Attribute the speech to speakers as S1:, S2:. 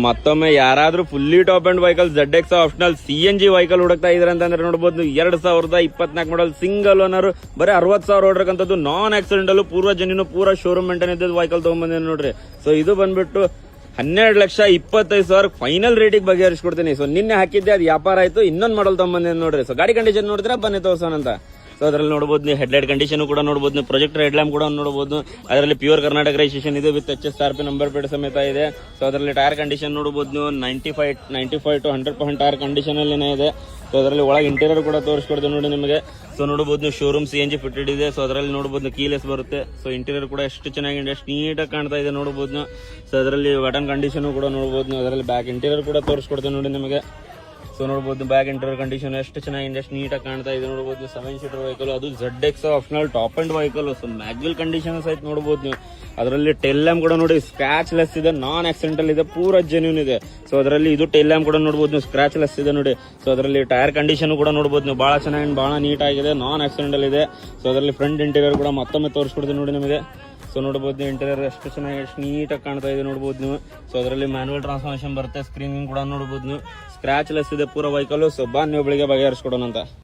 S1: ಮತ್ತೊಮ್ಮೆ ಯಾರಾದ್ರೂ fully top and vehicle ZX optional CNG vehicle ಹುಡುಕ್ತಾ ಇದ್ರ ಅಂತಂದ್ರೆ ನೋಡಬಹುದು 2024 ಮಾಡಲ್ ಸಿಂಗಲ್ ಓನರ್ ಬರೀ 60,000 ಹೊಡ್ರಕ್ಕಂಥದ್ದು ನಾನ್ ಆಕ್ಸಿಡೆಂಟಲ್ ಪೂರ್ವ ಜನಿನು ಪೂರ ಶೋರೂಮ್ ಮೇಂಟೈನ್ ಇದ್ದ ವೆಹಿಕಲ್ ತಗೊಂಡ್ಬಂದಿನಿ ನೋಡ್ರಿ. ಸೊ ಇದು ಬಂದ್ಬಿಟ್ಟು 12,25,000 ಫೈನಲ್ ರೇಟಿಗೆ ಬಗೆಹರಿಸ್ಕೊಡ್ತೀನಿ. ಸೊ ನಿನ್ನೆ ಹಾಕಿದ್ದೆ ಅದು ವ್ಯಾಪಾರ ಆಯ್ತು, ಇನ್ನೊಂದು ಮಾಡಲ್ ತಗೊಂಡ್ಬಂದಿನಿ ನೋಡ್ರಿ. ಸೊ ಗಾಡಿ ಕಂಡೀಷನ್ ನೋಡಿದ್ರೆ ಬನ್ನಿ ತೋರ್ಸೋಣ ಅಂತ. ಸೊ ಅದರಲ್ಲಿ ನೋಡಬಹುದು ನೀವು ಹೆಡ್ಲೈಟ್ ಕಂಡೀಷನ್ ಕೂಡ ನೋಡಬಹುದು, ನೀವು ಪ್ರೊಜೆಕ್ಟರ್ ಹೆಡ್ ಲ್ಯಾಂಪ್ ಕೂಡ ನೋಡಬಹುದು. ಅದರಲ್ಲಿ ಪ್ಯೂರ್ ಕರ್ನಾಟಕ ರಿಜಿಸ್ಟ್ರೇಷನ್ ಇದೆ ವಿತ್ HSRP ನಂಬರ್ ಪ್ಲೇಟ್ ಸಮೇತ ಇದೆ. ಸೊ ಅದರಲ್ಲಿ ಟೈರ್ ಕಂಡೀಷನ್ ನೋಡಬಹುದು ನೀವು 95 to 100% ಟೈರ್ ಕಂಡೀಷನ್ ಅಲ್ಲಿ ಇದೆ. ಸೊ ಅದರಲ್ಲಿ ಒಳಗೆ ಇಂಟೀರಿಯರ್ ಕೂಡ ತೋರಿಸ್ಕೊಡ್ತೀವಿ ನೋಡಿ ನಿಮಗೆ. ಸೊ ನೋಡಬಹುದು ನೀವು ಶೋರೂಮ್ CNG ಫಿಟೆಡ್ ಇದೆ. ಸೊ ಅದರಲ್ಲಿ ನೋಡಬಹುದು ಕೀಲೆಸ್ ಬರುತ್ತೆ. ಸೊ ಇಂಟೀರಿಯರ್ ಕೂಡ ಎಷ್ಟು ಚೆನ್ನಾಗಿದೆ, ಎಷ್ಟು ನೀಟಾಗಿ ಕಾಣ್ತಾ ಇದೆ ನೋಡಬಹುದು ನೀವು. ಸೊ ಅದರಲ್ಲಿ ಬಟನ್ ಕಂಡೀಷನ್ ಕೂಡ ನೋಡಬಹುದು ನೀವು. ಅದರಲ್ಲಿ ಬ್ಯಾಕ್ ಇಂಟೀರಿಯರ್ ಕೂಡ ತೋರಿಸ್ಕೊಡ್ತೀವಿ ನೋಡಿ ನಿಮಗೆ. ಸೊ ನೋಡಬಹುದು ಬ್ಯಾಕ್ ಇಂಟೀರಿಯರ್ ಕಂಡೀಷನ್ ಎಷ್ಟು ಚೆನ್ನಾಗಿದೆ, ಎಷ್ಟು ನೀಟಾಗಿ ಕಾಣ್ತಾ ಇದೆ ನೋಡಬಹುದು. 7 ಸೀಟರ್ ವೆಹಿಕಲ್, ಅದು ZX optional top and vehicle. So mag wheel condition ಸಹಿತ ನೋಡಬಹುದು ನೀವು. ಅದರಲ್ಲಿ ಟೈಲ್ ಲ್ಯಾಂಪ್ ಕೂಡ ನೋಡಿ ಸ್ಕ್ರಾಚ್ ಲೆಸ್ ಇದೆ, ನಾನ್ ಆಕ್ಸಿಡೆಂಟಲ್ ಇದೆ, ಪೂರ ಜೆನ್ಯೂನ್ ಇದೆ. ಸೊ ಅದರಲ್ಲಿ ಇದು ಟೈಲ್ ಲ್ಯಾಂಪ್ ಕೂಡ ನೋಡಬಹುದು ನೀವು, ಸ್ಕ್ರಾಚ್ ಲೆಸ್ ಇದೆ ನೋಡಿ. ಸೊ ಅದರಲ್ಲಿ ಟೈರ್ ಕಂಡೀಷನ್ ಕೂಡ ನೋಡಬಹುದು ನೀವು, ಬಹಳ ಚೆನ್ನಾಗಿ ಬಹಳ ನೀಟ್ ಆಗಿದೆ, ನಾನ್ ಆಕ್ಸಿಡೆಂಟಲ್ ಇದೆ. ಸೊ ಅದರಲ್ಲಿ ಫ್ರಂಟ್ ಇಂಟೀರಿಯರ್ ಕೂಡ ಮತ್ತೊಮ್ಮೆ ತೋರಿಸ್ಕೊಡ್ತೀನಿ ನೋಡಿ ನಿಮಗೆ. ಸೊ ನೋಡಬಹುದು ನೀವು ಇಂಟೀರಿಯರ್ ಎಷ್ಟು ಚೆನ್ನಾಗಿ ಎಷ್ಟು ನೀಟಾಗಿ ಕಾಣ್ತಾ ಇದೆ ನೋಡಬಹುದು ನೀವು. ಸೊ ಅದರಲ್ಲಿ ಮ್ಯಾನುವಲ್ ಟ್ರಾನ್ಸ್ಫಾರ್ಮೇಶನ್ ಬರುತ್ತೆ, ಸ್ಕ್ರೀನಿಂಗ್ ಕೂಡ ನೋಡಬಹುದು ನೀವು, ಸ್ಕ್ರಾಚ್ ಲೆಸ್ ಇದೆ ಪೂರ ವೆಹಿಕಲ್. ಸೊ ಬಾ ನೀವು ಬೆಳಿಗ್ಗೆ ಬಗೆಹರಿಸ್ಕೊಡೋಣ ಅಂತ.